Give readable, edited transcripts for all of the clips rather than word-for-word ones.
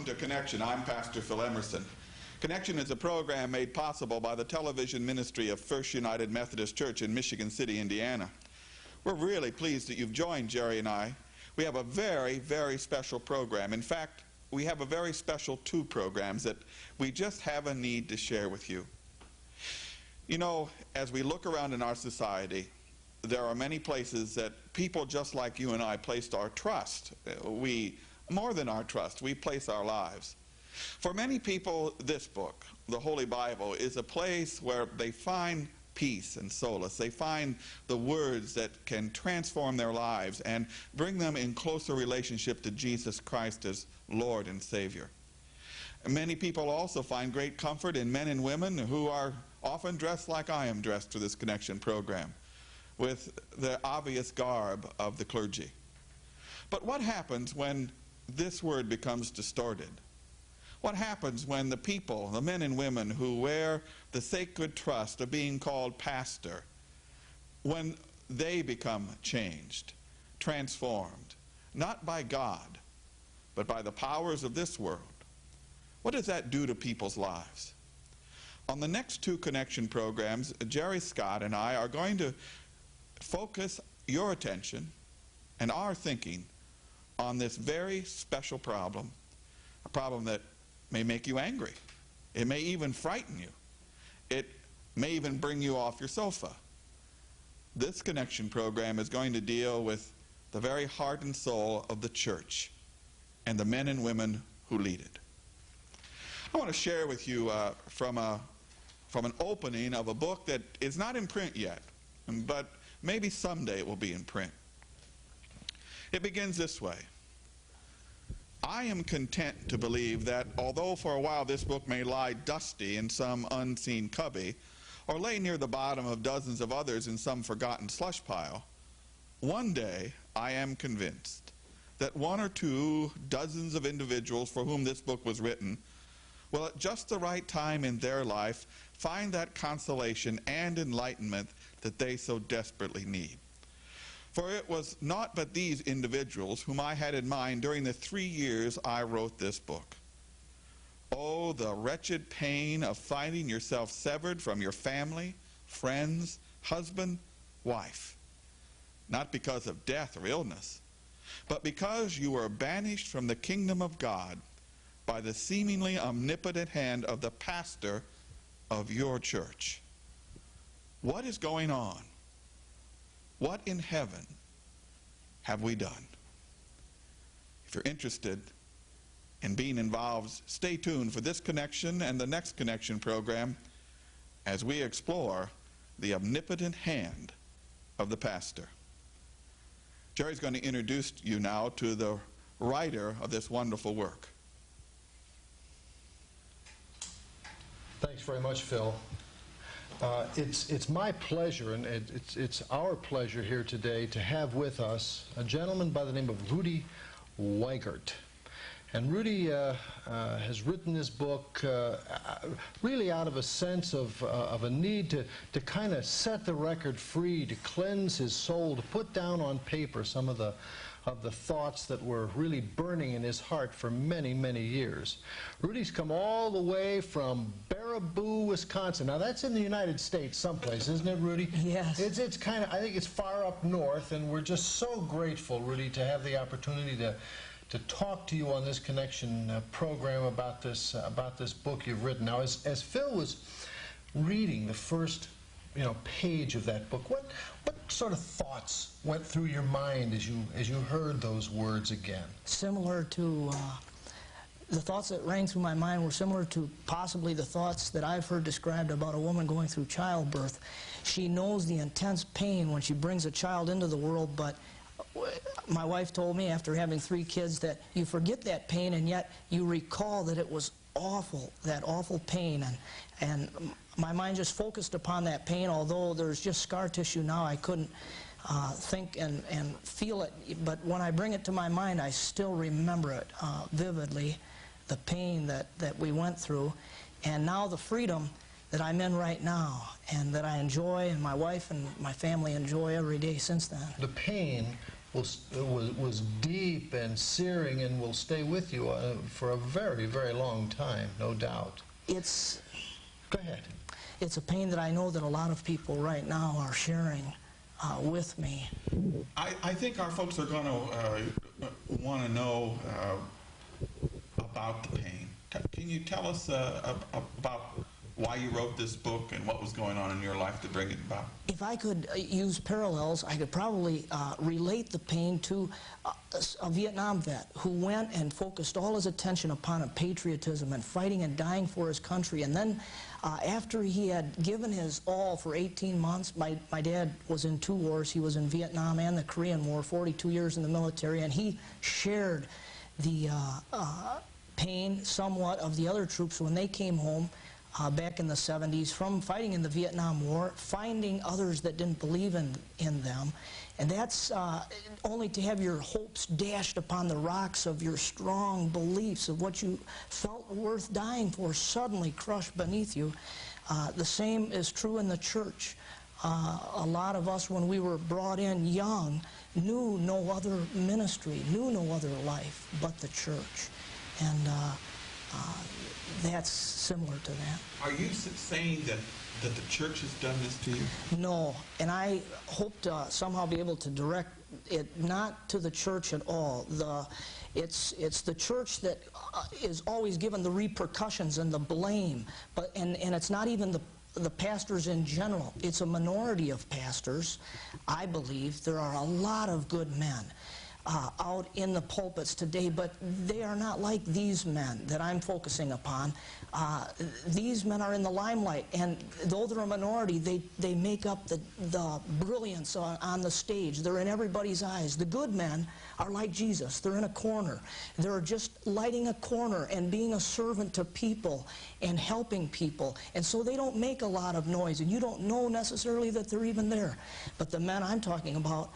to Connection. I'm Pastor Phil Emerson. Connection is a program made possible by the television ministry of First United Methodist Church in Michigan City, Indiana. We're really pleased that you've joined Jerry and I. We have a very, very special program. In fact, we have a very special two programs that we just have a need to share with you. You know, as we look around in our society, there are many places that people just like you and I placed our trust. More than our trust, we place our lives. For many people, this book, the Holy Bible, is a place where they find peace and solace. They find the words that can transform their lives and bring them in closer relationship to Jesus Christ as Lord and Savior. Many people also find great comfort in men and women who are often dressed like I am dressed for this Connection program, with the obvious garb of the clergy. But what happens when this word becomes distorted? What happens when the people, the men and women who wear the sacred trust of being called pastor, when they become changed, transformed, not by God, but by the powers of this world? What does that do to people's lives? On the next two Connection programs, Jerry Scott and I are going to focus your attention and our thinking on this very special problem, a problem that may make you angry. It may even frighten you. It may even bring you off your sofa. This Connection program is going to deal with the very heart and soul of the church and the men and women who lead it. I want to share with you from an opening of a book that is not in print yet, but maybe someday it will be in print. It begins this way. I am content to believe that although for a while this book may lie dusty in some unseen cubby, or lay near the bottom of dozens of others in some forgotten slush pile, one day I am convinced that one or two dozens of individuals for whom this book was written will at just the right time in their life find that consolation and enlightenment that they so desperately need. For it was not but these individuals whom I had in mind during the 3 years I wrote this book. Oh, the wretched pain of finding yourself severed from your family, friends, husband, wife. Not because of death or illness, but because you were banished from the kingdom of God by the seemingly omnipotent hand of the pastor of your church. What is going on? What in heaven have we done? If you're interested in being involved, stay tuned for this Connection and the next Connection program as we explore the omnipotent hand of the pastor. Jerry's going to introduce you now to the writer of this wonderful work. Thanks very much, Phil. It's my pleasure, and it's our pleasure here today to have with us a gentleman by the name of Rudy Weigert. And Rudy has written this book really out of a sense of a need to kind of set the record free, to cleanse his soul, to put down on paper some of the thoughts that were really burning in his heart for many, many years. Rudy's come all the way from Baraboo, Wisconsin. Now that's in the United States someplace, isn't it, Rudy? Yes. It's kind of, I think it's far up north, and we're just so grateful, Rudy, to have the opportunity to talk to you on this Connection program about this book you've written. Now, as Phil was reading the first page of that book, what sort of thoughts went through your mind as you heard those words again? Similar to the thoughts that rang through my mind were similar to possibly the thoughts that I've heard described about a woman going through childbirth. She knows the intense pain when she brings a child into the world, but my wife told me after having 3 kids that you forget that pain, and yet you recall that it was awful, that awful pain, and my mind just focused upon that pain. Although there's just scar tissue now, I couldn't think and feel it, but when I bring it to my mind, I still remember it vividly, the pain that we went through, and now the freedom that I'm in right now, and that I enjoy, and my wife and my family enjoy every day since then. The pain was deep and searing and will stay with you for a very, very long time, no doubt. Go ahead. It's a pain that I know that a lot of people right now are sharing with me. I think our folks are going to want to know about the pain. Can you tell us about why you wrote this book and what was going on in your life to bring it about? If I could use parallels, I could probably relate the pain to a Vietnam vet who went and focused all his attention upon patriotism and fighting and dying for his country. And then after he had given his all for 18 months, my dad was in 2 wars. He was in Vietnam and the Korean War, 42 years in the military, and he shared the pain somewhat of the other troops when they came home back in the 70s from fighting in the Vietnam War, finding others that didn't believe in them. And that's only to have your hopes dashed upon the rocks of your strong beliefs of what you felt worth dying for suddenly crushed beneath you. The same is true in the church. A lot of us, when we were brought in young, knew no other ministry, knew no other life but the church. And that's similar to that. Are you saying that the church has done this to you? No, and I hope to somehow be able to direct it not to the church at all. It's the church that is always given the repercussions and the blame, and it's not even the pastors in general. It's a minority of pastors, I believe. There are a lot of good men out in the pulpits today, but they are not like these men that I'm focusing upon. These men are in the limelight, and though they're a minority, they make up the brilliance on the stage. They're in everybody's eyes. The good men are like Jesus. They're in a corner. They're just lighting a corner and being a servant to people and helping people, and so they don't make a lot of noise, and you don't know necessarily that they're even there. But the men I'm talking about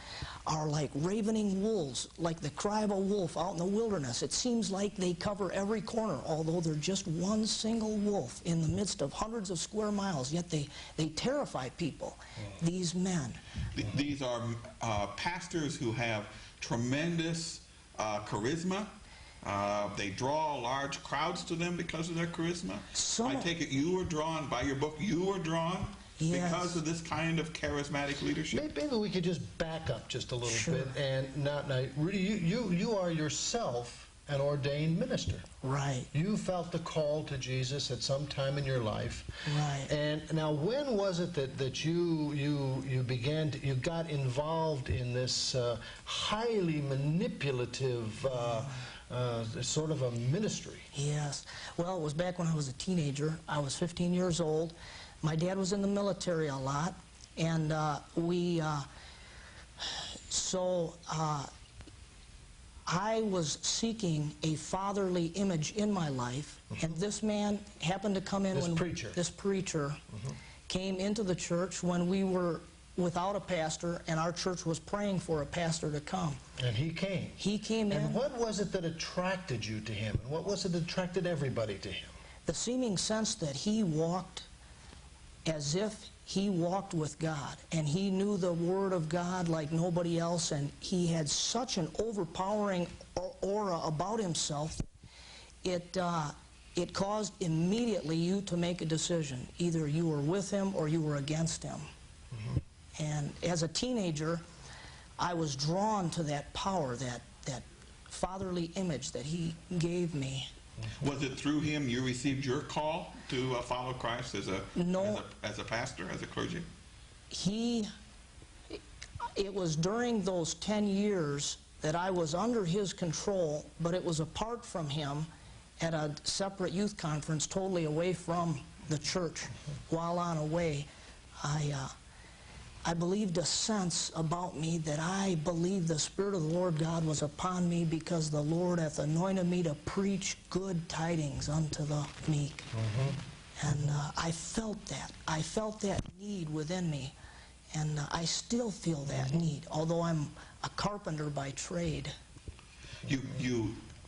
are like ravening wolves, like the cry of a wolf out in the wilderness. It seems like they cover every corner, although they're just one single wolf in the midst of hundreds of square miles, yet they terrify people, these men. These are pastors who have tremendous charisma. They draw large crowds to them because of their charisma. I take it you were drawn, by your book, you were drawn because of this kind of charismatic leadership? Maybe we could just back up just a little Sure. bit. And now, Rudy, you are yourself an ordained minister. Right. You felt the call to Jesus at some time in your life. Right. And now, when was it that you began you got involved in this highly manipulative sort of a ministry? Yes. Well, it was back when I was a teenager. I was 15 years old. My dad was in the military a lot, and I was seeking a fatherly image in my life, and this man happened to come in this preacher came into the church when we were without a pastor, and our church was praying for a pastor to come. And he came. He came in. And what was it that attracted you to him? And what was it that attracted everybody to him? The seeming sense that he walked as if he walked with God, and he knew the Word of God like nobody else, and he had such an overpowering aura about himself. It caused immediately you to make a decision. Either you were with him or you were against him. And as a teenager, I was drawn to that power, that fatherly image that he gave me. Was it through him you received your call to follow Christ as a pastor, as a clergy? It was during those 10 years that I was under his control, but it was apart from him at a separate youth conference, totally away from the church. While on away, I believed a sense about me that I believed the Spirit of the Lord God was upon me, because the Lord hath anointed me to preach good tidings unto the meek. And I felt that. I felt that need within me. And I still feel that need, although I'm a carpenter by trade.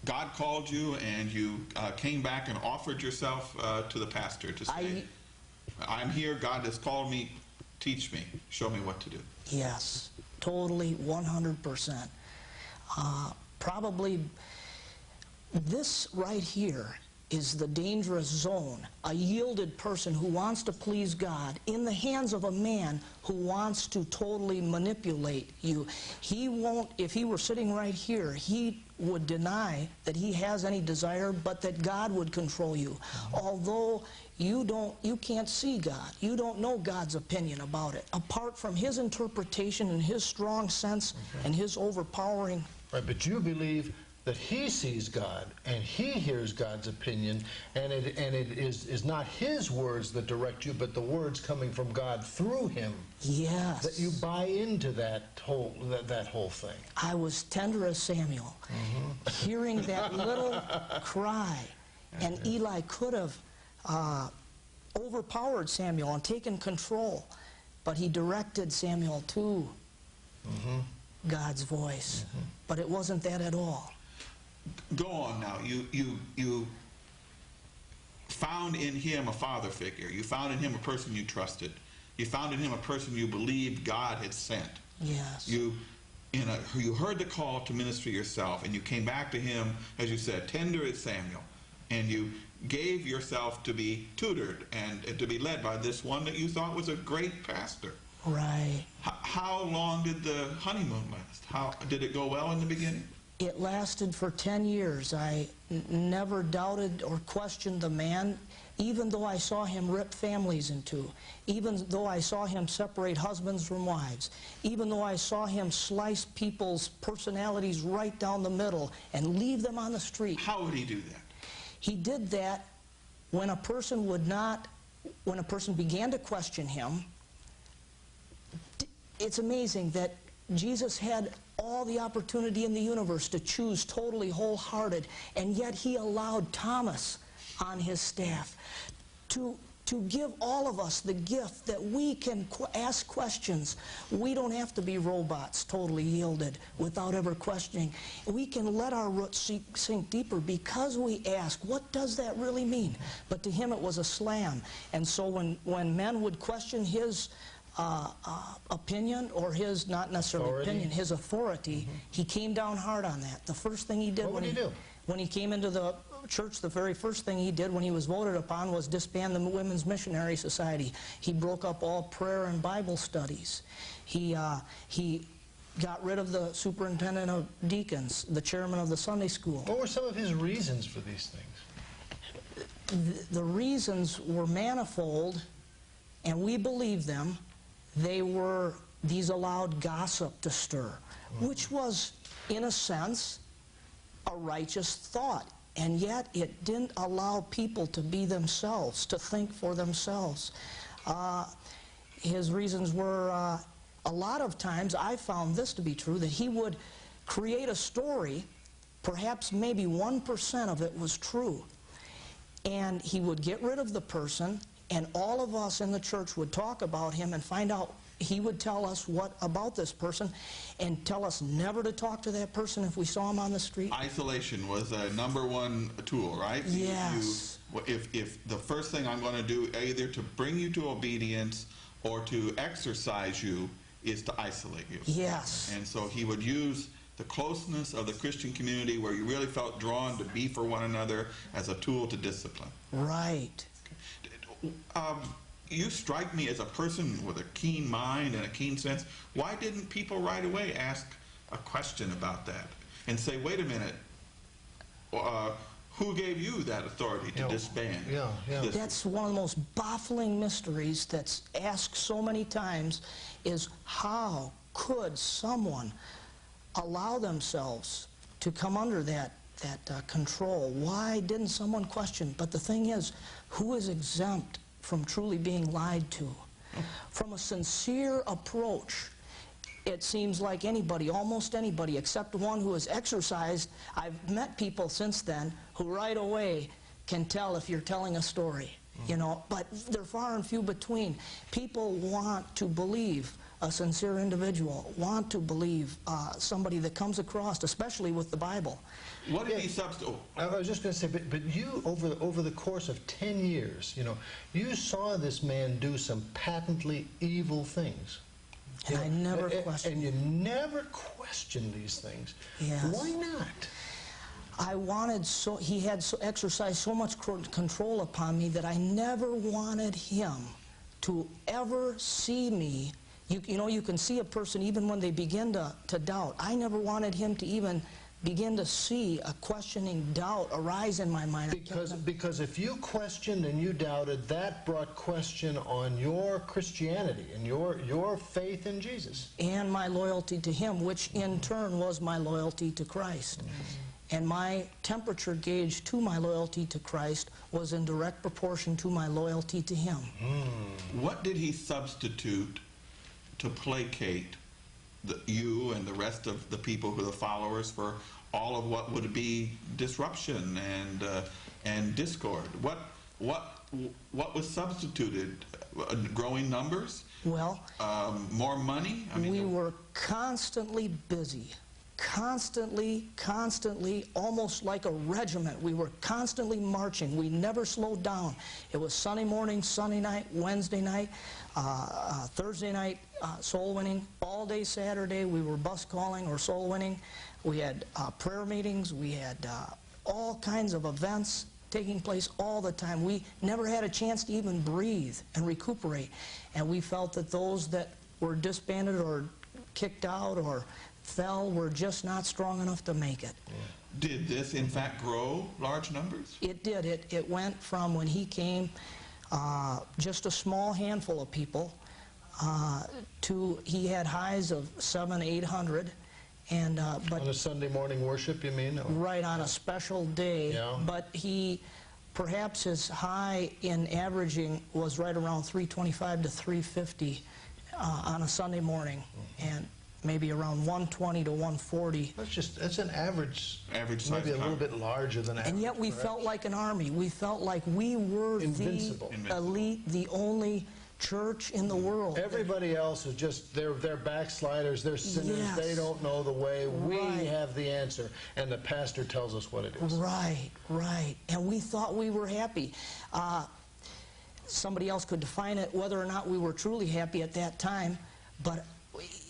God called you, and you came back and offered yourself to the pastor to say, I'm here, God has called me, teach me, show me what to do. Yes, totally, 100%. Probably this right here is the dangerous zone. A yielded person who wants to please God in the hands of a man who wants to totally manipulate you. He won't, if he were sitting right here, he would deny that he has any desire, but that God would control you. Although you can't see God. You don't know God's opinion about it. Apart from his interpretation and his strong sense and his overpowering. Right, but you believe that he sees God and he hears God's opinion, and it is not his words that direct you, but the words coming from God through him. Yes. That you buy into that whole thing. I was tender as Samuel, hearing that little cry, and Eli could have overpowered Samuel and taken control, but he directed Samuel to God's voice. But it wasn't that at all. Go on now. You found in him a father figure. You found in him a person you trusted. You found in him a person you believed God had sent. Yes. You heard the call to ministry yourself, and you came back to him, as you said, tender as Samuel, and you gave yourself to be tutored and to be led by this one that you thought was a great pastor. Right. How long did the honeymoon last? How did it go well in the beginning? It lasted for 10 years. I never doubted or questioned the man, even though I saw him rip families in two, even though I saw him separate husbands from wives, even though I saw him slice people's personalities right down the middle and leave them on the street. How would he do that? He did that when a person began to question him. It's amazing that Jesus had all the opportunity in the universe to choose totally wholehearted, and yet he allowed Thomas on his staff to give all of us the gift that we can ask questions. We don't have to be robots, totally yielded, without ever questioning. We can let our roots sink deeper because we ask, what does that really mean? But to him it was a slam. And so when men would question his opinion, or his, not necessarily opinion, his authority, he came down hard on that. The first thing he did when he came into the church, the very first thing he did when he was voted upon was disband the Women's Missionary Society. He broke up all prayer and Bible studies. He got rid of the superintendent of deacons, the chairman of the Sunday school. What were some of his reasons for these things? The reasons were manifold, and we believe them. These allowed gossip to stir, which was, in a sense, a righteous thought. And yet it didn't allow people to be themselves, to think for themselves. His reasons were, a lot of times, I found this to be true, that he would create a story, perhaps maybe 1% of it was true, and he would get rid of the person, and all of us in the church would talk about him and find out. He would tell us what about this person and tell us never to talk to that person if we saw him on the street. Isolation was a #1 tool, right? Yes. If the first thing I'm going to do, either to bring you to obedience or to exercise you, is to isolate you. Yes. And so he would use the closeness of the Christian community where you really felt drawn to be for one another as a tool to discipline. Right. You strike me as a person with a keen mind and a keen sense. Why didn't people right away ask a question about that and say, wait a minute, who gave you that authority to disband? That's one of the most baffling mysteries that's asked so many times, is how could someone allow themselves to come under that control? Why didn't someone question? But the thing is, who is exempt from truly being lied to? From a sincere approach, it seems like anybody, almost anybody, except one who has exercised. I've met people since then who right away can tell if you're telling a story, you know, but they're far and few between. People want to believe a sincere individual, want to believe somebody that comes across, especially with the Bible. What did he substitute? I was just going to say, but you, over the course of 10 years, you know, you saw this man do some patently evil things. And I never questioned. And you never question these things. Yes. Why not? I wanted he had exercised so much control upon me that I never wanted him to ever see me. You know, you can see a person even when they begin to doubt. I never wanted him to even begin to see a questioning doubt arise in my mind. Because if you questioned and you doubted, that brought question on your Christianity and your faith in Jesus. And my loyalty to him, which in turn was my loyalty to Christ. Mm-hmm. And my temperature gauge to my loyalty to Christ was in direct proportion to my loyalty to him. What did he substitute to placate you and the rest of the people who are the followers for all of what would be disruption and discord? What was substituted? Growing numbers? Well, more money? I mean, we were constantly busy. Constantly, almost like a regiment. We were constantly marching. We never slowed down. It was Sunday morning, Sunday night, Wednesday night, Thursday night, soul winning. All day Saturday, we were bus calling or soul winning. We had prayer meetings. We had all kinds of events taking place all the time. We never had a chance to even breathe and recuperate. And we felt that those that were disbanded or kicked out or fell were just not strong enough to make it. Did this, in fact, grow large numbers? It did. It went from when he came, just a small handful of people, to he had highs of 700, 800. And, but on a Sunday morning worship, you mean? Or? Right, on a special day. Yeah. But perhaps his high in averaging was right around 325 to 350 on a Sunday morning. And maybe around 120 to 140. That's an average size, maybe a little bit larger than average. And yet we felt like an army. We felt like we were invincible. The elite, the only church in the world. Everybody else is just, they're backsliders, they're sinners, Yes. They don't know the way. We Right. have the answer, and the pastor tells us what it is. Right. And we thought we were happy. Somebody else could define it, whether or not we were truly happy at that time, but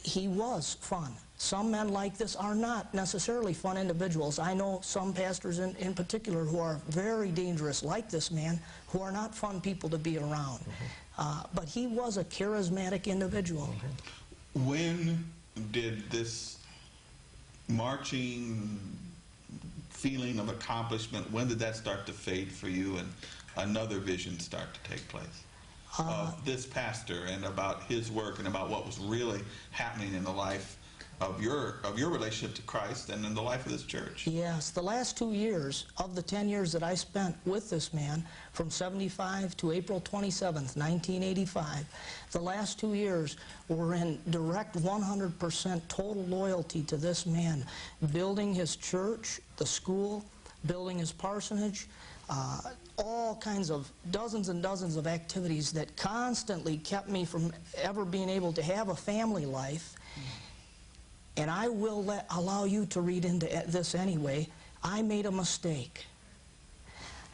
he was fun. Some men like this are not necessarily fun individuals. I know some pastors in particular who are very dangerous, like this man, who are not fun people to be around. But he was a charismatic individual. When did this marching feeling of accomplishment, when did that start to fade for you and another vision start to take place? Of this pastor and about his work and about what was really happening in the life of your relationship to Christ and in the life of this church. Yes, the last 2 years of the 10 years that I spent with this man, from 75 to April 27th, 1985, the last 2 years were in direct 100% total loyalty to this man, building his church, the school, building his parsonage, all kinds of dozens and dozens of activities that constantly kept me from ever being able to have a family life. And I will allow you to read into this anyway. I made a mistake.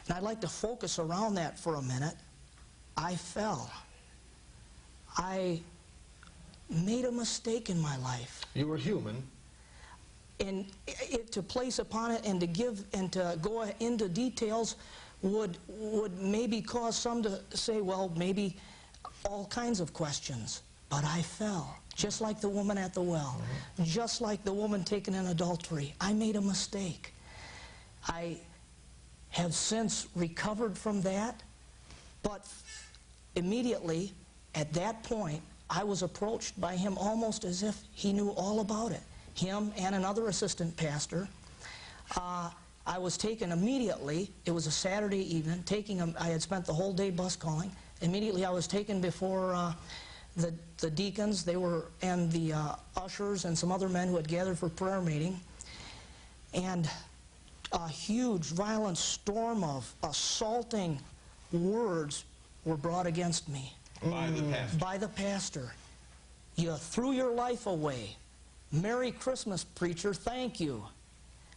And I'd like to focus around that for a minute. I fell. I made a mistake in my life. You were human. And to place upon it and to give and to go into details would maybe cause some to say, well, maybe all kinds of questions. But I fell, just like the woman at the well, just like the woman taken in adultery. I made a mistake. I have since recovered from that, but immediately at that point, I was approached by him almost as if he knew all about it. Him and another assistant pastor. I was taken immediately. It was a Saturday evening. I had spent the whole day bus calling. Immediately I was taken before the deacons, and the ushers and some other men who had gathered for prayer meeting. And a huge, violent storm of assaulting words were brought against me. By the pastor? By the pastor. You threw your life away. Merry Christmas, preacher, thank you.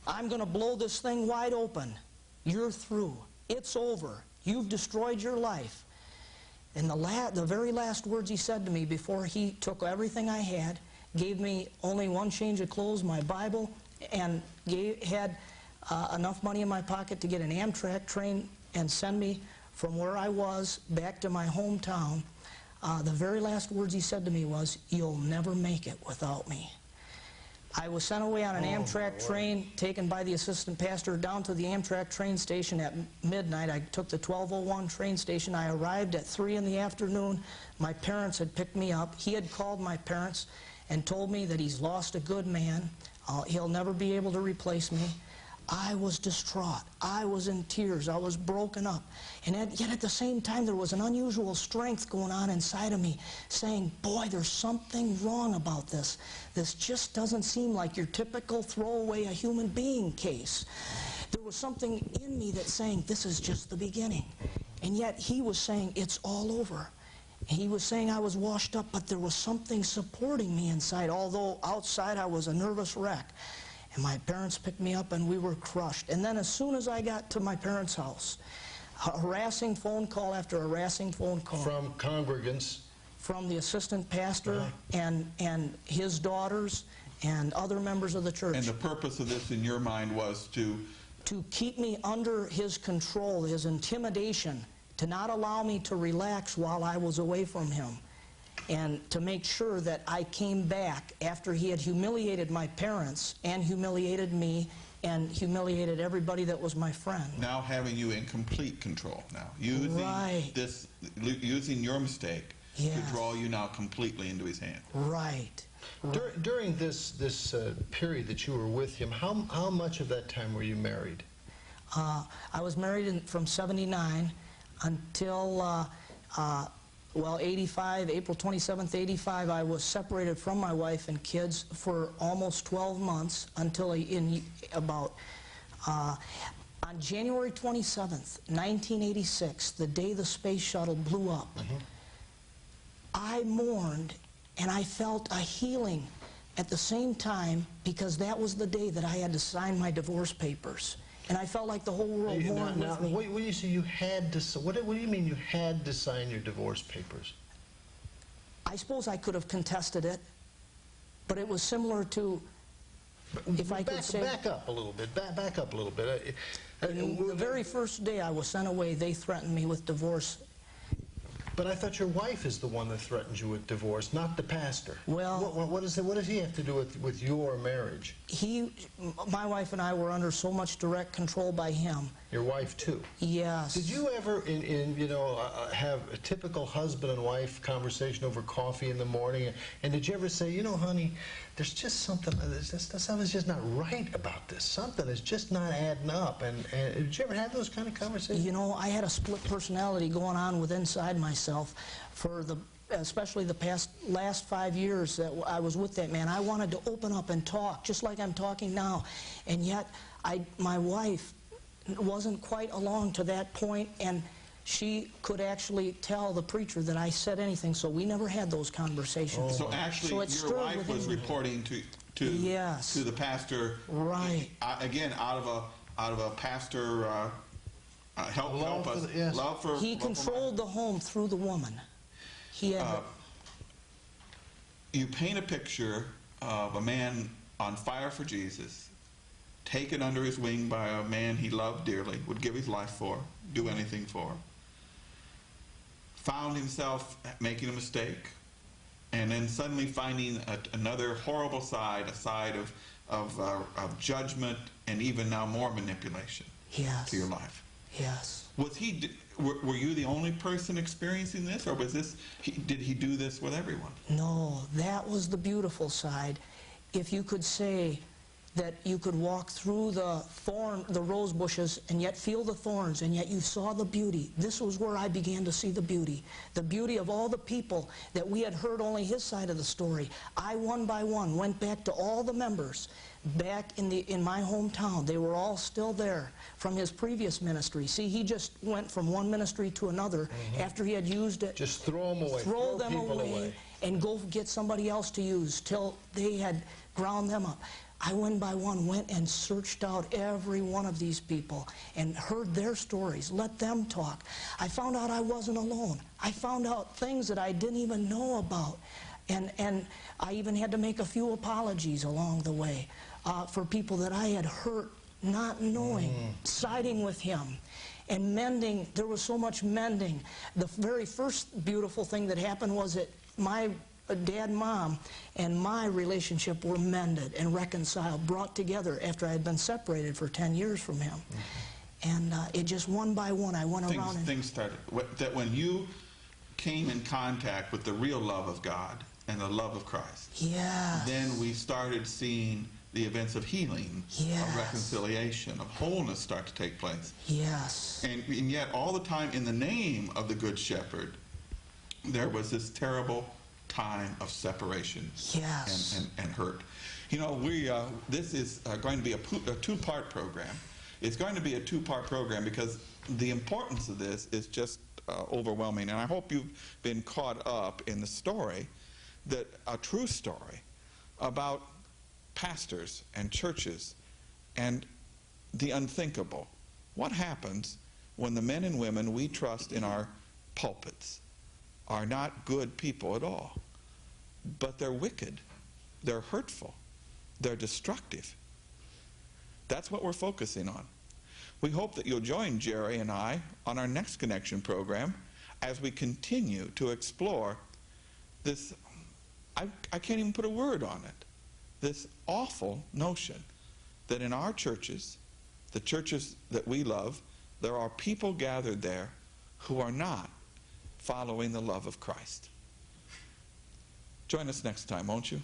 I'm going to blow this thing wide open. You're through. It's over. You've destroyed your life. And the very last words he said to me before he took everything I had, gave me only one change of clothes, my Bible, and had enough money in my pocket to get an Amtrak train and send me from where I was back to my hometown. The very last words he said to me was, "You'll never make it without me." I was sent away on an Amtrak train, taken by the assistant pastor down to the Amtrak train station at midnight. I took the 1201 train station. I arrived at 3 in the afternoon. My parents had picked me up. He had called my parents and told me that he's lost a good man. He'll never be able to replace me. I was distraught. I was in tears. I was broken up. And yet at the same time, there was an unusual strength going on inside of me saying, boy, there's something wrong about this. This just doesn't seem like your typical throw away a human being case. There was something in me that's saying, this is just the beginning. And yet he was saying, it's all over. He was saying I was washed up, but there was something supporting me inside, although outside I was a nervous wreck. And my parents picked me up and we were crushed. And then as soon as I got to my parents' house, a harassing phone call after harassing phone call. From congregants? From the assistant pastor and his daughters and other members of the church. And the purpose of this in your mind was to keep me under his control, his intimidation, to not allow me to relax while I was away from him, and to make sure that I came back after he had humiliated my parents and humiliated me and humiliated everybody that was my friend. now having you in complete control now, using using your mistake to draw you now completely into his hand. Right. During this period that you were with him, how much of that time were you married? I was married from 79 until well, 85, April 27th, 85, I was separated from my wife and kids for almost 12 months until on January 27th, 1986, the day the space shuttle blew up, I mourned and I felt a healing at the same time, because that was the day that I had to sign my divorce papers. And I felt like the whole world mourned with me. What do you say you had to? What do you mean you had to sign your divorce papers? I suppose I could have contested it, but it was similar to, if I could say... Back up a little bit. Back up a little bit. The very first day I was sent away, they threatened me with divorce. But I thought your wife is the one that threatened you with divorce, not the pastor. Well, what does he have to do with your marriage? My wife and I were under so much direct control by him. Your wife too? Yes. Did you ever, have a typical husband and wife conversation over coffee in the morning? And did you ever say, you know, honey, there's just something's just not right about this. Something is just not adding up. And did you ever have those kind of conversations? You know, I had a split personality going on inside myself for especially the last 5 years that I was with that man. I wanted to open up and talk, just like I'm talking now. And yet, my wife wasn't quite along to that point, and she could actually tell the preacher that I said anything, so we never had those conversations. So actually, your wife was reporting to the pastor, right? Again, out of a pastor help us. Yes. Love for. He controlled the home through the woman. He had. You paint a picture of a man on fire for Jesus, taken under his wing by a man he loved dearly, would give his life for, do anything for. Found himself making a mistake, and then suddenly finding another horrible side, a side of judgment and even now more manipulation to your life. Yes. Were you the only person experiencing this, or did he do this with everyone? No, that was the beautiful side. If you could say that you could walk through the rose bushes and yet feel the thorns, and yet you saw the beauty. This was where I began to see the beauty of all the people that we had heard only his side of the story. I, one by one, went back to all the members back in my hometown. They were all still there from his previous ministry. See, he just went from one ministry to another after he had used it. Just throw them away. Throw them away and go get somebody else to use till they had ground them up. I one by one went and searched out every one of these people and heard their stories, let them talk. I found out I wasn't alone. I found out things that I didn't even know about. And I even had to make a few apologies along the way for people that I had hurt, not knowing, siding with him. And mending, there was so much mending. The very first beautiful thing that happened was that my dad, mom, and my relationship were mended and reconciled, brought together after I had been separated for 10 years from him. And it just one by one, I went around and... Things started, that when you came in contact with the real love of God and the love of Christ, Yes. then we started seeing the events of healing, Yes. of reconciliation, of wholeness start to take place. Yes. And yet all the time in the name of the Good Shepherd, there was this terrible time of separation. Yes. and hurt. You know, this is going to be a two-part program. It's going to be a two-part program because the importance of this is just overwhelming. And I hope you've been caught up in the story, that a true story about pastors and churches and the unthinkable. What happens when the men and women we trust in our pulpits are not good people at all, but they're wicked, they're hurtful, they're destructive? That's what we're focusing on. We hope that you'll join Jerry and I on our next Connection program as we continue to explore this, I can't even put a word on it, this awful notion that in our churches, the churches that we love, there are people gathered there who are not following the love of Christ. Join us next time, won't you?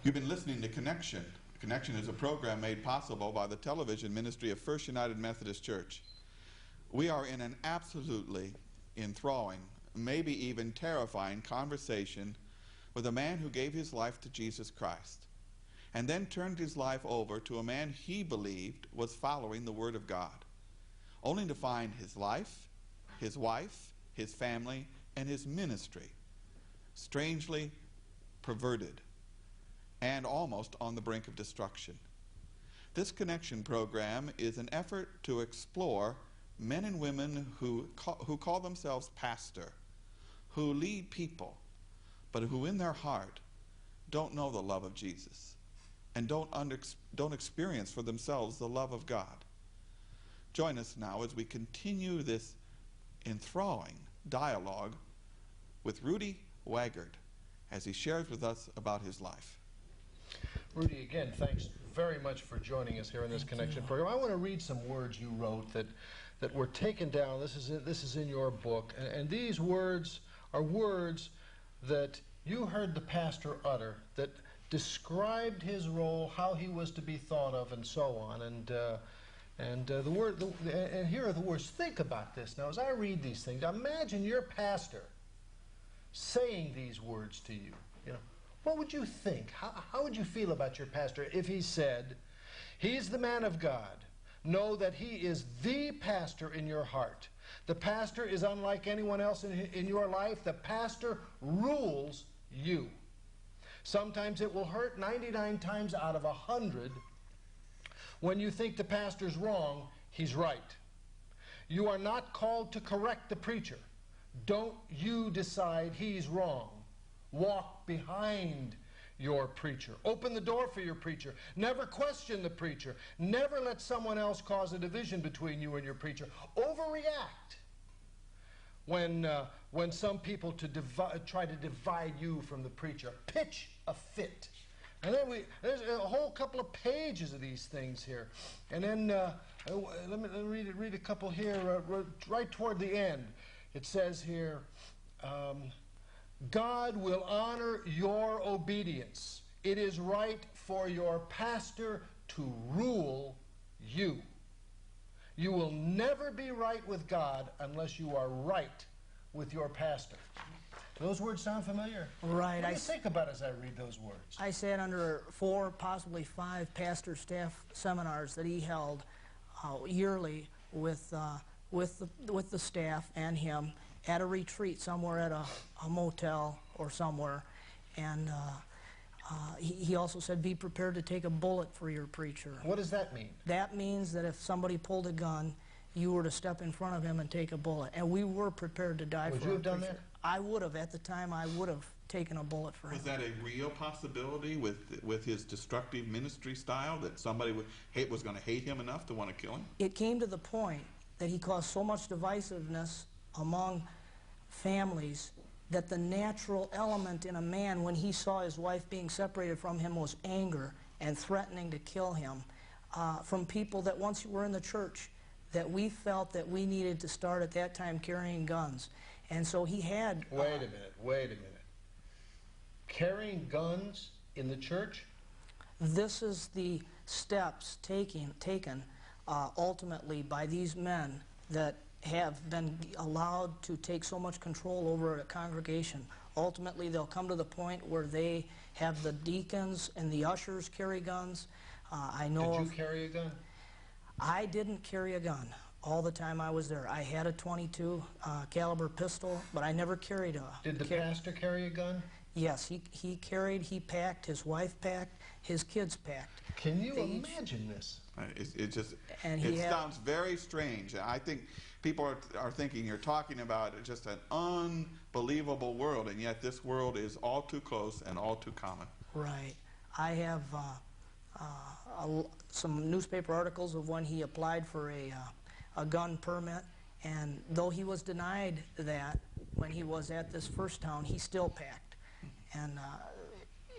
You've been listening to Connection. Connection is a program made possible by the television ministry of First United Methodist Church. We are in an absolutely enthralling, maybe even terrifying conversation with a man who gave his life to Jesus Christ and then turned his life over to a man he believed was following the Word of God, only to find his life, his wife, his family, and his ministry strangely perverted and almost on the brink of destruction. This Connection program is an effort to explore men and women who call themselves pastor, who lead people, but who in their heart don't know the love of Jesus and don't experience for themselves the love of God. Join us now as we continue this enthralling dialogue with Rudy Waggard as he shares with us about his life. Rudy, again, thanks very much for joining us here in this Connection program. I want to read some words you wrote that were taken down. This is in your book, and these words are words that you heard the pastor utter that described his role, how he was to be thought of, and so on. And and here are the words. Think about this. Now, as I read these things, imagine your pastor saying these words to you. You know, what would you think? How would you feel about your pastor if he said, "He's the man of God. Know that he is the pastor in your heart. The pastor is unlike anyone else in your life. The pastor rules you." Sometimes it will hurt. 99 times out of 100, when you think the pastor's wrong, he's right. You are not called to correct the preacher. Don't you decide he's wrong. Walk behind your preacher. Open the door for your preacher. Never question the preacher. Never let someone else cause a division between you and your preacher. Overreact when some people try to divide you from the preacher. Pitch a fit. And then there's a whole couple of pages of these things here. And then let me read a couple here right toward the end. It says here, God will honor your obedience. It is right for your pastor to rule you. You will never be right with God unless you are right with your pastor. Do those words sound familiar? Right. What do you think about as I read those words? I sat under 4, possibly 5 pastor staff seminars that he held yearly with the staff and him at a retreat somewhere at a motel or somewhere. And he also said, be prepared to take a bullet for your preacher. What does that mean? That means that if somebody pulled a gun, you were to step in front of him and take a bullet. And we were prepared to die for our preacher. Would you have done that? I would have. At the time, I would have taken a bullet for him. Was that a real possibility with his destructive ministry style, that somebody was going to hate him enough to want to kill him? It came to the point that he caused so much divisiveness among families that the natural element in a man when he saw his wife being separated from him was anger and threatening to kill him from people that once were in the church, that we felt that we needed to start at that time carrying guns. And so he had... Wait a minute. Carrying guns in the church? This is the steps taken ultimately by these men that have been allowed to take so much control over a congregation. Ultimately, they'll come to the point where they have the deacons and the ushers carry guns. I know. Did you carry a gun? I didn't carry a gun all the time I was there. I had a .22 caliber pistol, but I never carried a... Did the pastor carry a gun? Yes, he carried, he packed, his wife packed, his kids packed. Can you imagine this? It sounds very strange. I think people are thinking you're talking about just an unbelievable world, and yet this world is all too close and all too common. Right. I have some newspaper articles of when he applied for a gun permit, and though he was denied that when he was at this first town, he still packed. And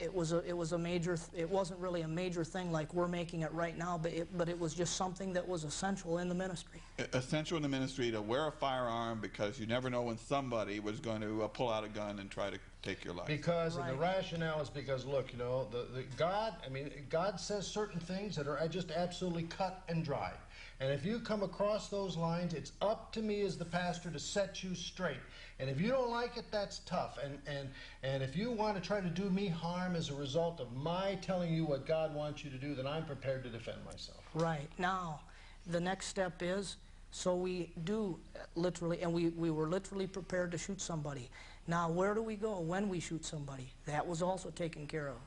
it was a major. It wasn't really a major thing like we're making it right now, but it was just something that was essential in the ministry. Essential in the ministry to wear a firearm, because you never know when somebody was going to pull out a gun and try to take your life. Because right. And the rationale is because, look, you know, God says certain things that are just absolutely cut and dry. And if you come across those lines, it's up to me as the pastor to set you straight. And if you don't like it, that's tough. And if you want to try to do me harm as a result of my telling you what God wants you to do, then I'm prepared to defend myself. Right. Now, the next step is, so we do literally, and we were literally prepared to shoot somebody. Now, where do we go when we shoot somebody? That was also taken care of.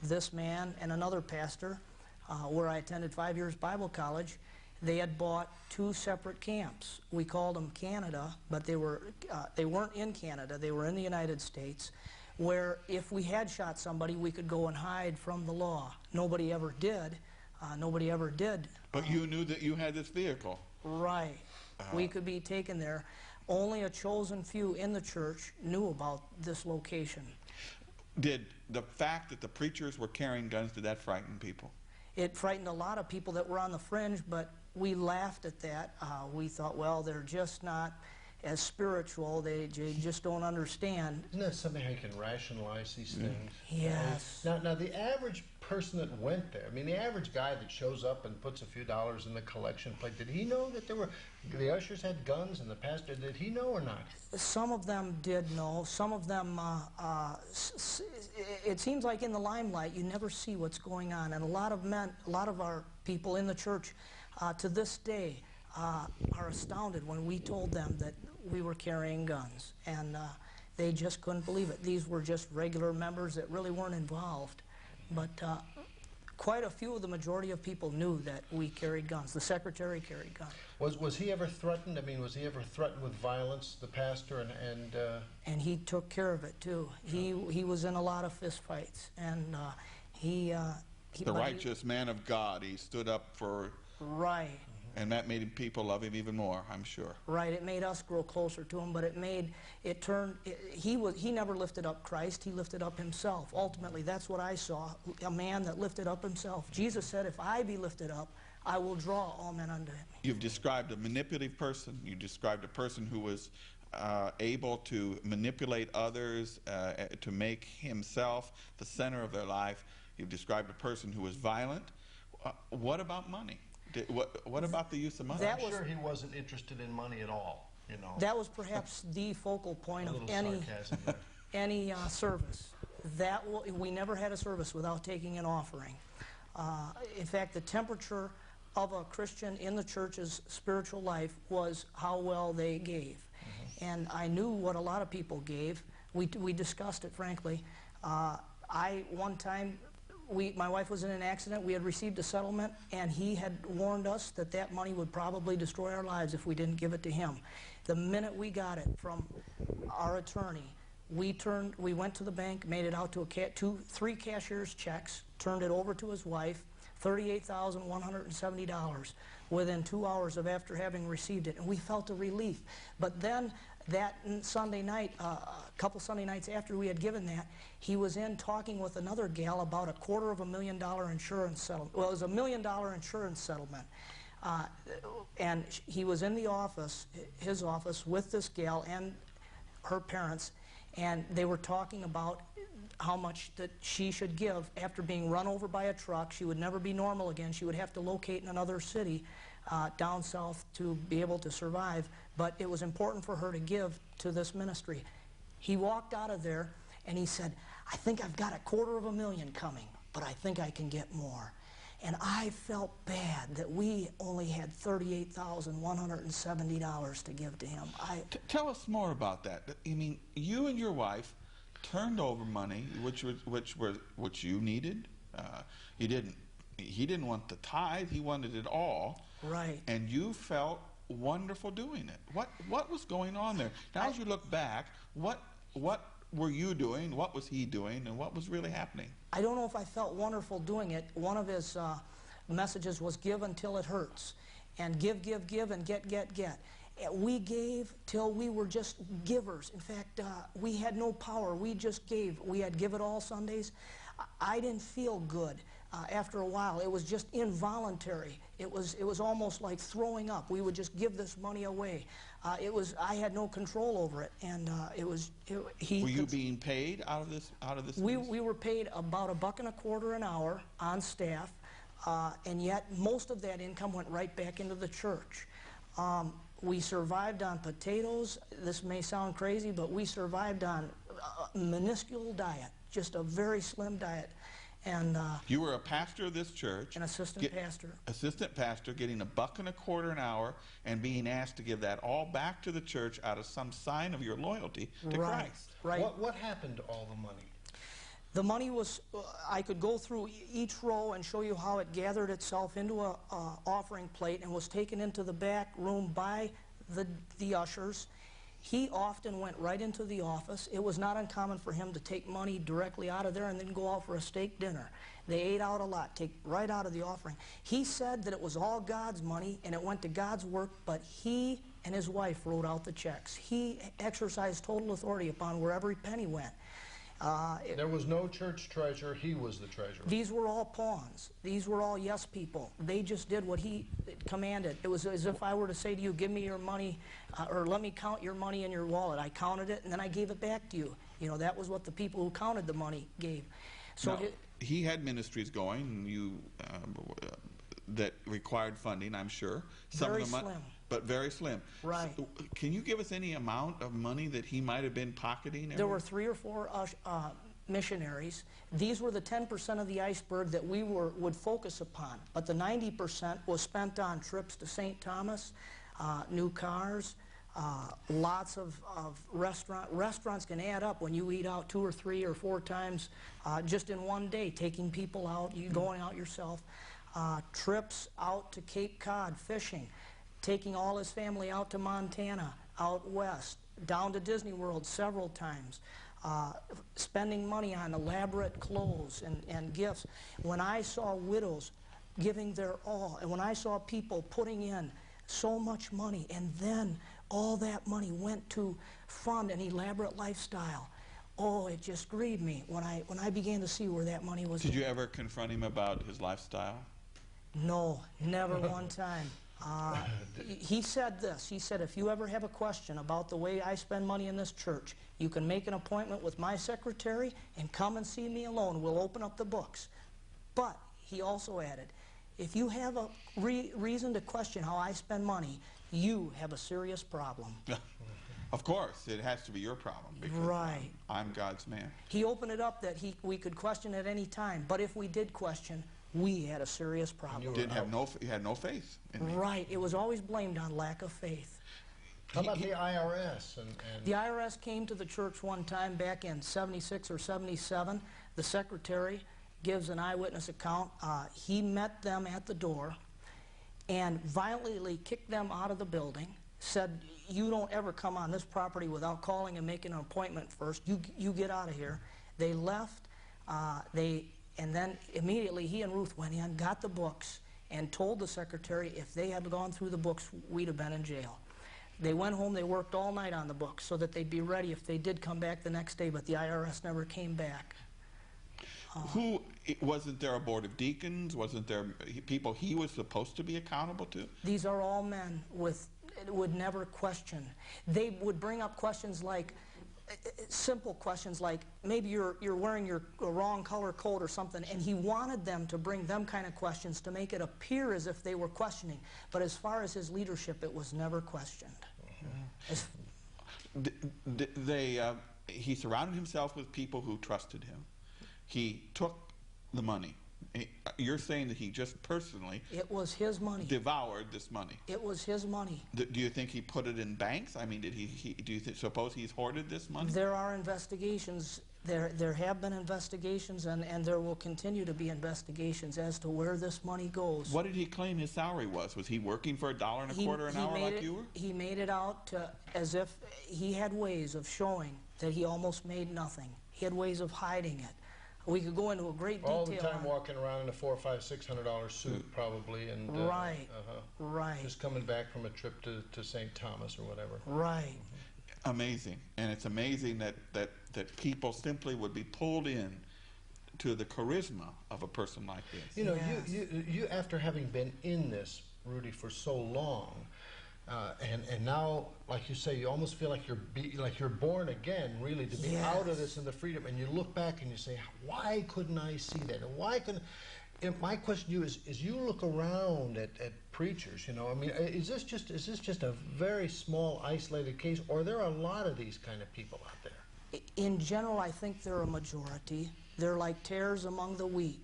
This man and another pastor, where I attended 5 years Bible college, they had bought 2 separate camps. We called them Canada, but they weren't in Canada. They were in the United States, where if we had shot somebody, we could go and hide from the law. Nobody ever did. Nobody ever did. But you knew that you had this vehicle. Right. We could be taken there. Only a chosen few in the church knew about this location. Did the fact that the preachers were carrying guns, did that frighten people? It frightened a lot of people that were on the fringe, but we laughed at that. We thought, well, they're just not. as spiritual. They just don't understand. Isn't that something how you can rationalize these things? Yes. Now, the average person that went there, I mean, the average guy that shows up and puts a few dollars in the collection plate, did he know that the ushers had guns and the pastor, did he know or not? Some of them did know. Some of them, it seems like in the limelight, you never see what's going on. And a lot of our people in the church to this day are astounded when we told them that we were carrying guns. And they just couldn't believe it. These were just regular members that really weren't involved. But quite a few of the majority of people knew that we carried guns. The secretary carried guns. Was he ever threatened? I mean, was he ever threatened with violence, the pastor? And he took care of it too. He was in a lot of fist fights, and the righteous man of God. He stood up for. Right. And that made people love him even more, I'm sure. Right. It made us grow closer to him, but he never lifted up Christ. He lifted up himself. Ultimately, that's what I saw, a man that lifted up himself. Jesus said, if I be lifted up, I will draw all men unto him. You've described a manipulative person. You described a person who was able to manipulate others, to make himself the center of their life. You've described a person who was violent. What about money? What about the use of money? I'm sure he wasn't interested in money at all, you know. That was perhaps the focal point of any service. We never had a service without taking an offering. In fact, the temperature of a Christian in the church's spiritual life was how well they gave. And I knew what a lot of people gave. We discussed it, frankly. One time, my wife was in an accident. We had received a settlement, and he had warned us that that money would probably destroy our lives if we didn't give it to him. The minute we got it from our attorney, we went to the bank, made it out to three cashier's checks, turned it over to his wife, $38,170 within 2 hours of after having received it, and we felt a relief. But then that Sunday night, a couple Sunday nights after we had given that, he was in talking with another gal about a $250,000 insurance settlement. Well, it was $1 million insurance settlement. And he was in the office, his office, with this gal and her parents, and they were talking about how much that she should give after being run over by a truck. She would never be normal again. She would have to locate in another city down south to be able to survive, but it was important for her to give to this ministry. He walked out of there and he said, I think I've got $250,000 coming, but I think I can get more. And I felt bad that we only had $38,170 to give to him. Tell us more about that. I mean, you and your wife turned over money which you needed. He didn't want the tithe. He wanted it all. Right. And you felt wonderful doing it. What was going on there? Now, as you look back, what were you doing? What was he doing? And what was really happening? I don't know if I felt wonderful doing it. One of his messages was give until it hurts, and give, and get. We gave till we were just givers. In fact, we had no power. We just gave. We had Give It All Sundays. I didn't feel good after a while. It was just involuntary. It was almost like throwing up. We would just give this money away. I had no control over it, and Were you being paid out of this? We were paid about $1.25 an hour on staff, and yet most of that income went right back into the church. We survived on potatoes. This may sound crazy, but we survived on a minuscule diet, just a very slim diet. And you were a pastor of this church. An assistant pastor. Assistant pastor, getting $1.25 an hour and being asked to give that all back to the church out of some sign of your loyalty to Christ. Right. What happened to all the money? The money was, I could go through each row and show you how it gathered itself into a offering plate and was taken into the back room by the ushers. He often went right into the office. It was not uncommon for him to take money directly out of there and then go out for a steak dinner. They ate out a lot, take right out of the offering. He said that it was all God's money and it went to God's work, but he and his wife wrote out the checks. He exercised total authority upon where every penny went. There was no church treasurer. He was the treasurer. These were all pawns. These were all yes people. They just did what he commanded. It was as if I were to say to you, give me your money, or let me count your money in your wallet. I counted it, and then I gave it back to you. You know, that was what the people who counted the money gave. So now, he had ministries going, that required funding, I'm sure. Very slim. But very slim. Right. So, can you give us any amount of money that he might have been pocketing? There were 3 or 4 missionaries. These were the 10% of the iceberg that we would focus upon. But the 90% was spent on trips to St. Thomas, new cars, lots of restaurants can add up when you eat out 2 or 3 or 4 times just in one day, taking people out, you going out yourself, trips out to Cape Cod fishing, taking all his family out to Montana, out west, down to Disney World several times, spending money on elaborate clothes and gifts. When I saw widows giving their all, and when I saw people putting in so much money, and then all that money went to fund an elaborate lifestyle, oh, it just grieved me when I began to see where that money was. Did you ever confront him about his lifestyle? No, never one time. He said this. He said, if you ever have a question about the way I spend money in this church, you can make an appointment with my secretary and come and see me alone. We'll open up the books. But he also added, if you have a reason to question how I spend money, you have a serious problem. Of course, it has to be your problem because right. I'm God's man. He opened it up that we could question at any time, but if we did question, we had a serious problem. You had no faith in me. Right. It was always blamed on lack of faith. How about the IRS? The IRS came to the church one time back in 76 or 77. The secretary gives an eyewitness account. He met them at the door and violently kicked them out of the building, said, you don't ever come on this property without calling and making an appointment first. You get out of here. They left. And then immediately he and Ruth went in, got the books, and told the secretary if they had gone through the books, we'd have been in jail. They went home, they worked all night on the books so that they'd be ready if they did come back the next day, but the IRS never came back. Wasn't there a board of deacons? Wasn't there people he was supposed to be accountable to? These are all men would never question. They would bring up questions like, simple questions like, maybe you're wearing your wrong color coat or something, and he wanted them to bring them kind of questions to make it appear as if they were questioning. But as far as his leadership, it was never questioned. He surrounded himself with people who trusted him. He took the money. You're saying that he just personally it was his money. Devoured this money. It was his money. Do you think he put it in banks? I mean, do you suppose he's hoarded this money? There are investigations. There have been investigations, and there will continue to be investigations as to where this money goes. What did he claim his salary was? Was he working for $1.25 an hour like you were? He made it out as if he had ways of showing that he almost made nothing. He had ways of hiding it. We could go into a great detail. All the time walking around in a $400, $500, $600 suit, probably, and right, right. Just coming back from a trip to St. Thomas or whatever. Right. Amazing, and it's amazing that people simply would be pulled in to the charisma of a person like this. You know, yes. you after having been in this, Rudy, for so long. And now, like you say, you almost feel like you're born again, really, to be yes. out of this and the freedom. And you look back and you say, why couldn't I see that? And why couldn't? And my question to you is you look around at preachers. You know, I mean, is this just a very small, isolated case, or are there a lot of these kind of people out there? In general, I think they're a majority. They're like tares among the wheat,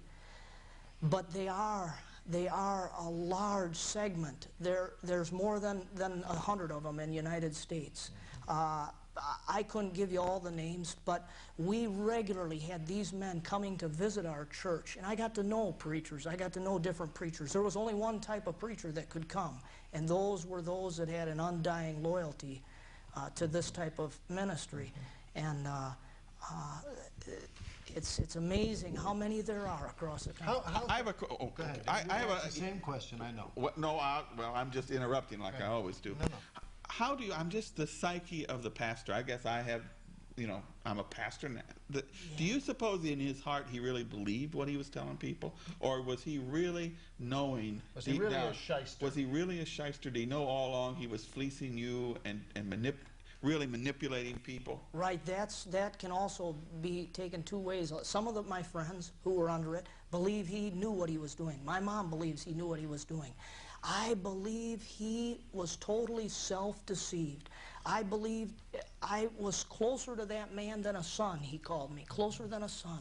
but they are a large segment. There's more than 100 of them in the United States. I couldn't give you all the names, but we regularly had these men coming to visit our church, and I got to know preachers. I got to know different preachers. There was only one type of preacher that could come, and those were those that had an undying loyalty to this type of ministry. And it's amazing how many there are across the country. I have a Go ahead. I have the same question. I know. Well, I'm just interrupting like I always do. No. How do you? I'm just the psyche of the pastor. I guess I have I'm a pastor now. Do you suppose in his heart he really believed what he was telling people? Or was he really knowing? Was he really a shyster? Was he really a shyster? Did he know all along he was fleecing you and really manipulating people? Right, that can also be taken two ways. Some of my friends who were under it believe he knew what he was doing. My mom believes he knew what he was doing. I believe he was totally self-deceived. I believed I was closer to that man than a son, he called me, closer than a son.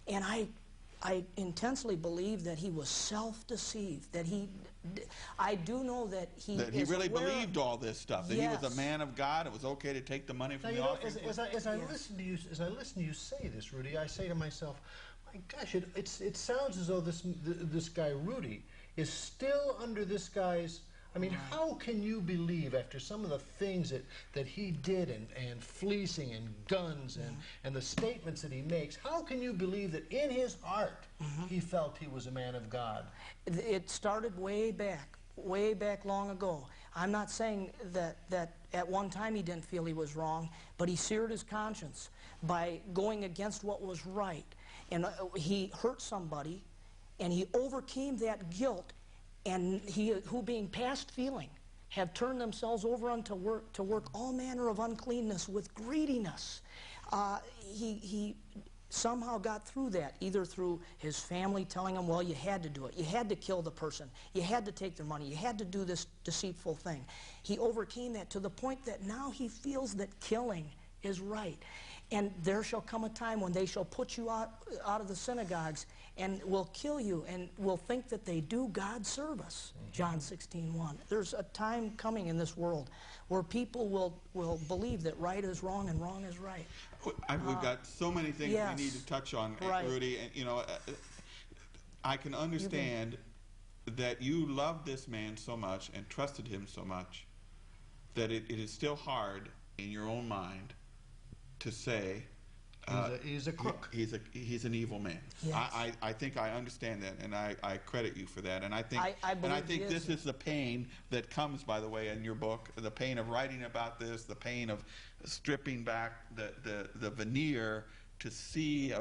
And I intensely believe that he was self-deceived, that I do know that he really believed all this stuff, that yes. he was a man of God, it was okay to take the money from the offering. As I listen to you say this, Rudy, I say to myself, my gosh, it sounds as though this guy Rudy is still under this guy's. I mean, how can you believe after some of the things that he did and fleecing and guns and the statements that he makes, how can you believe that in his heart he felt he was a man of God? It started way back long ago. I'm not saying that at one time he didn't feel he was wrong, but he seared his conscience by going against what was right. And he hurt somebody, and he overcame that guilt, and who being past feeling have turned themselves over unto work to work all manner of uncleanness with greediness. He somehow got through that, either through his family telling him, well, you had to do it. You had to kill the person. You had to take their money. You had to do this deceitful thing. He overcame that to the point that now he feels that killing is right. And there shall come a time when they shall put you out of the synagogues and will kill you and will think that they do God's service. John 16:1. There's a time coming in this world where people will believe that right is wrong and wrong is right. We've got so many things yes. we need to touch on, right. Rudy. And I can understand that you loved this man so much and trusted him so much that it is still hard in your own mind to say he's a crook. He's an evil man. Yes. I think I understand that, and I credit you for that. And I think this is the pain that comes, by the way, in your book, the pain of writing about this, the pain of stripping back the veneer to see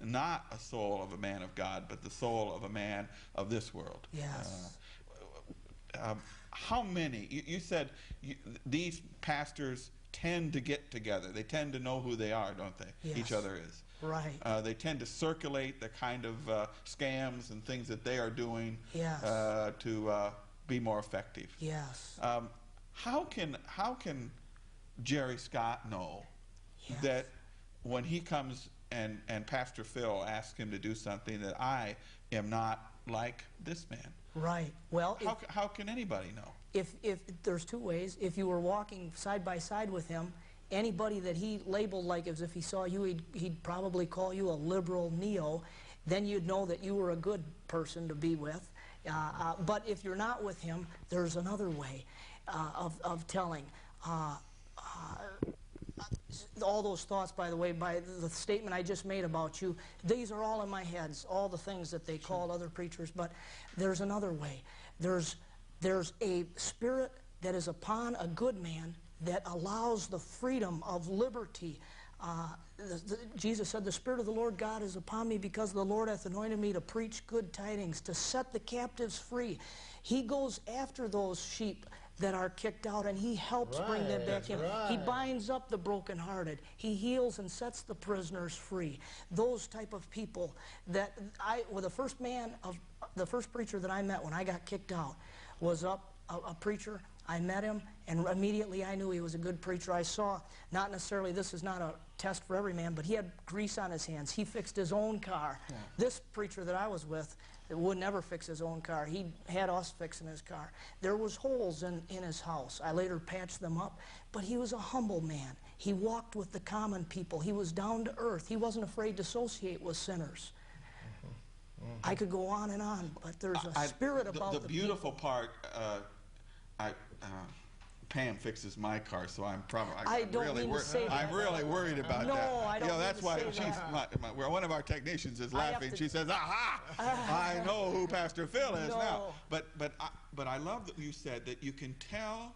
not a soul of a man of God, but the soul of a man of this world. Yes. How many? You said these pastors tend to get together. They tend to know who they are, don't they? Yes. Each other is. Right. They tend to circulate the kind of scams and things that they are doing yes. To be more effective. Yes. How can Jerry Scott know yes. that when he comes and Pastor Phil asks him to do something that I am not like this man? Right. Well, how can anybody know? If there's two ways. If you were walking side by side with him, anybody that he labeled like as if he saw you, he'd probably call you a liberal neo. Then you'd know that you were a good person to be with. But if you're not with him, there's another way of telling. All those thoughts, by the way, by the statement I just made about you, these are all in my head, all the things that they called other preachers. But there's another way. There's a spirit that is upon a good man that allows the freedom of liberty. Jesus said, the Spirit of the Lord God is upon me because the Lord hath anointed me to preach good tidings, to set the captives free. He goes after those sheep that are kicked out, and he helps bring them back in. Right. He binds up the brokenhearted. He heals and sets the prisoners free. Those type of people that the first preacher that I met when I got kicked out was a preacher. I met him, and immediately I knew he was a good preacher. I saw, not necessarily, this is not a test for every man, but he had grease on his hands. He fixed his own car. Yeah. This preacher that I was with would never fix his own car. He had us fixing his car. There was holes in his house. I later patched them up, but he was a humble man. He walked with the common people. He was down to earth. He wasn't afraid to associate with sinners. I could go on and on, but there's a spirit about the beautiful people. part. Pam fixes my car, so I'm probably I'm really worried about that. No, I don't. That's why one of our technicians is laughing. She says, "Aha! I know who Pastor Phil is now." But I love that you said that you can tell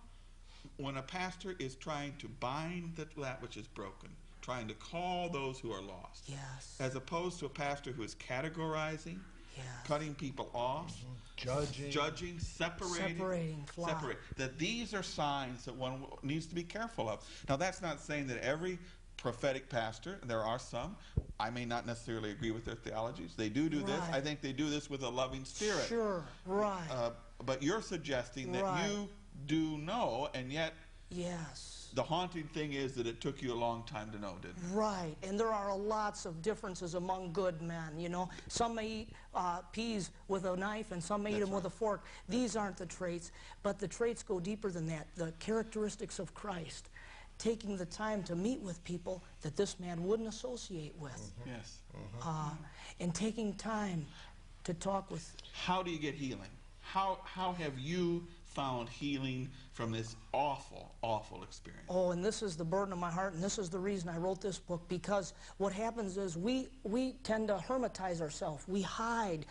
when a pastor is trying to bind that which is broken, trying to call those who are lost, Yes. as opposed to a pastor who is categorizing, Yes. cutting people off, judging, separating, that these are signs that one needs to be careful of. Now, that's not saying that every prophetic pastor, there are some, I may not necessarily agree with their theologies. They do this. Right. I think they do this with a loving spirit. Sure, right. But you're suggesting that Right. you do know, and yet Yes. the haunting thing is that it took you a long time to know, didn't it? Right, and there are lots of differences among good men, you know. Some may eat peas with a knife and some may eat them with a fork. These aren't the traits, but the traits go deeper than that. The characteristics of Christ, taking the time to meet with people that this man wouldn't associate with. Yes. And taking time to talk with... How do you get healing? How have you found healing from this awful, awful experience? Oh, and this is the burden of my heart, and this is the reason I wrote this book, because what happens is we tend to hermitize ourselves. We hide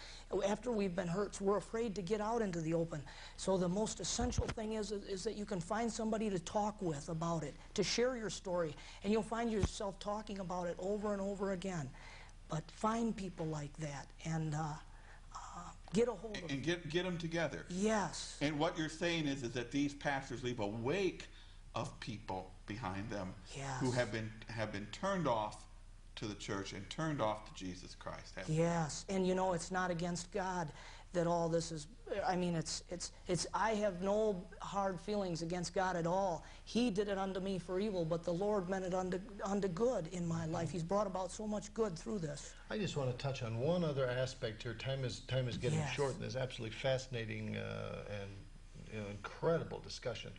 after we've been hurt, so we're afraid to get out into the open. So the most essential thing is that you can find somebody to talk with about it, to share your story, and you'll find yourself talking about it over and over again. But find people like that, and get a hold of them. And get them together. Yes. And what you're saying is that these pastors leave a wake of people behind them who have been turned off to the church and turned off to Jesus Christ. Yes, and you know, it's not against God that all this is. I mean, I have no hard feelings against God at all. He did it unto me for evil, but the Lord meant it unto good in my life. He's brought about so much good through this. I just want to touch on one other aspect here. Time is getting Yes. short, and this absolutely fascinating and incredible discussion.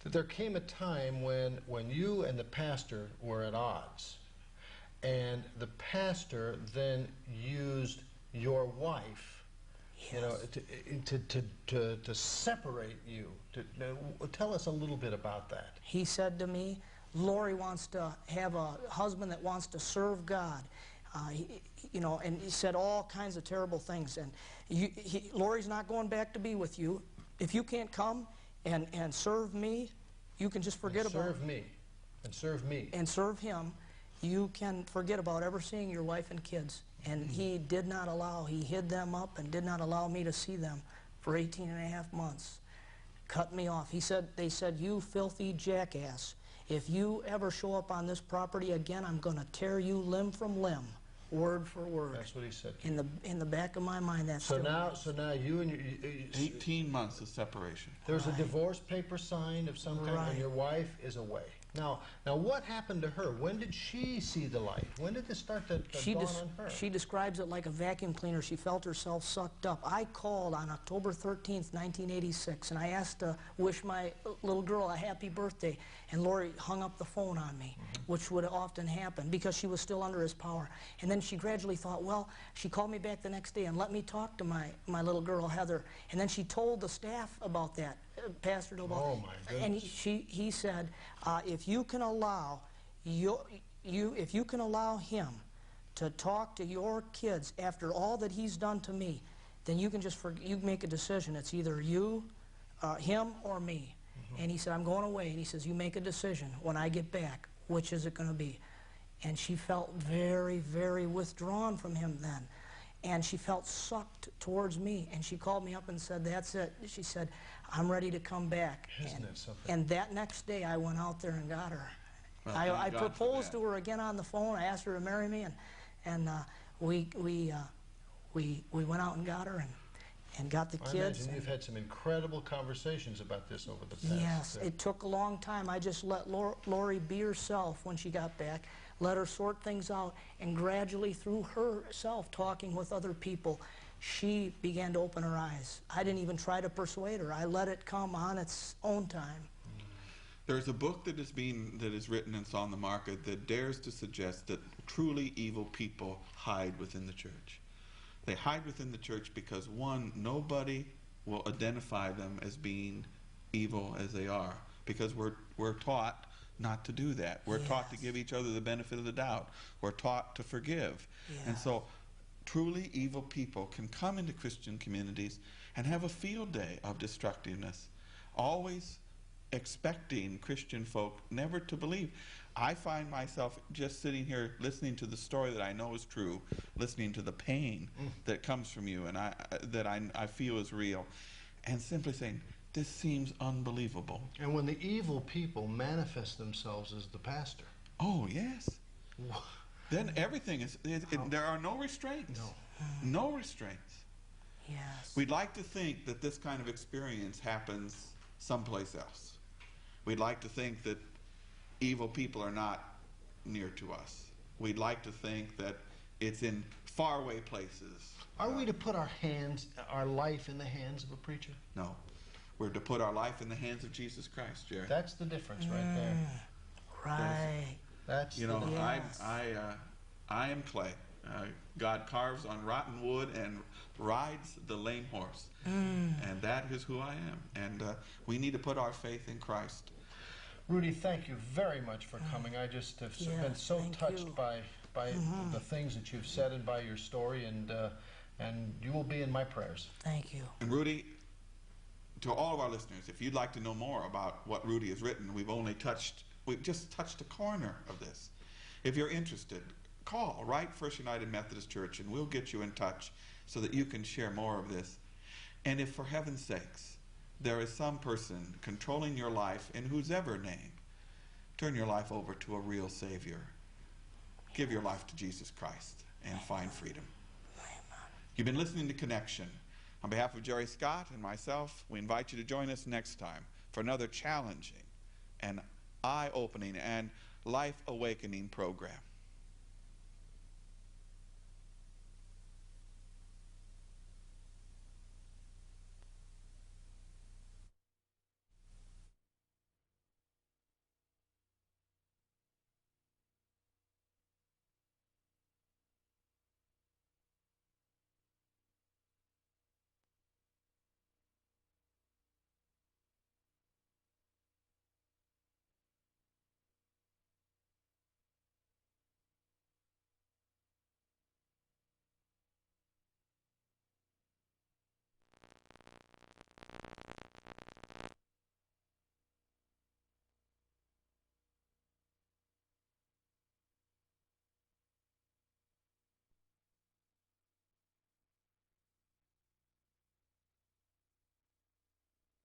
There came a time when you and the pastor were at odds, and the pastor then used your wife, you know, to separate you. Tell us a little bit about that. He said to me, Lori wants to have a husband that wants to serve God. You know, and he said all kinds of terrible things. And Lori's not going back to be with you. If you can't come and serve me, you can just forget about it. Serve me. And serve me. And serve him. You can forget about ever seeing your wife and kids. And he did not allow, he hid them up and did not allow me to see them for 18.5 months. Cut me off. They said, you filthy jackass, if you ever show up on this property again, I'm going to tear you limb from limb, word for word. That's what he said. In the back of my mind, that's so now you and your 18 months of separation. There's a divorce paper signed of some kind, and your wife is away. Now, what happened to her? When did she see the light? When did this start to dawn on her? She describes it like a vacuum cleaner. She felt herself sucked up. I called on October 13th, 1986, and I asked to wish my little girl a happy birthday, and Lori hung up the phone on me, which would often happen because she was still under his power. And then she gradually thought, well, she called me back the next day and let me talk to my little girl, Heather. And then she told the staff about that, Pastor Dobell. Oh, my goodness. And he said, if you can allow him to talk to your kids after all that he's done to me, then you can you make a decision. It's either you, him, or me. And he said, I'm going away. And he says, you make a decision when I get back. Which is it going to be? And she felt very, very withdrawn from him then. And she felt sucked towards me. And she called me up and said, that's it. She said, I'm ready to come back. Isn't it something? And that next day, I went out there and got her. Well, I proposed to her again on the phone. I asked her to marry me, and we went out and got her and got the kids. I imagine you've had some incredible conversations about this over the past. Yes, it took a long time. I just let Lori be herself when she got back, let her sort things out, and gradually through herself talking with other people, she began to open her eyes. I didn't even try to persuade her. I let it come on its own time. There's a book that is written and it's on the market that dares to suggest that truly evil people hide within the church. They hide within the church because, one, nobody will identify them as being evil as they are, because we're taught not to do that. We're taught to give each other the benefit of the doubt. We're taught to forgive. And so truly evil people can come into Christian communities and have a field day of destructiveness, always expecting Christian folk never to believe. I find myself just sitting here listening to the story that I know is true, listening to the pain that comes from you and I feel is real, and simply saying, this seems unbelievable. And when the evil people manifest themselves as the pastor. Oh, yes. Then everything is, there are no restraints. No restraints. Yes. We'd like to think that this kind of experience happens someplace else. We'd like to think that evil people are not near to us. We'd like to think that it's in faraway places. Are we to put our life in the hands of a preacher? No. We're to put our life in the hands of Jesus Christ, Jerry. That's the difference right there. Right. That's You know, Yes. I am clay. God carves on rotten wood and rides the lame horse. And that is who I am. And we need to put our faith in Christ. Rudy, thank you very much for coming. I just have been so touched by the things that you've said and by your story, and you will be in my prayers. Thank you. And Rudy, to all of our listeners, if you'd like to know more about what Rudy has written, we've just touched a corner of this. If you're interested, write First United Methodist Church, and we'll get you in touch so that you can share more of this. And if, for heaven's sakes, there is some person controlling your life in whose ever name, turn your life over to a real Savior. Give your life to Jesus Christ and find freedom. You've been listening to Connection. On behalf of Jerry Scott and myself, we invite you to join us next time for another challenging and eye-opening and life-awakening program.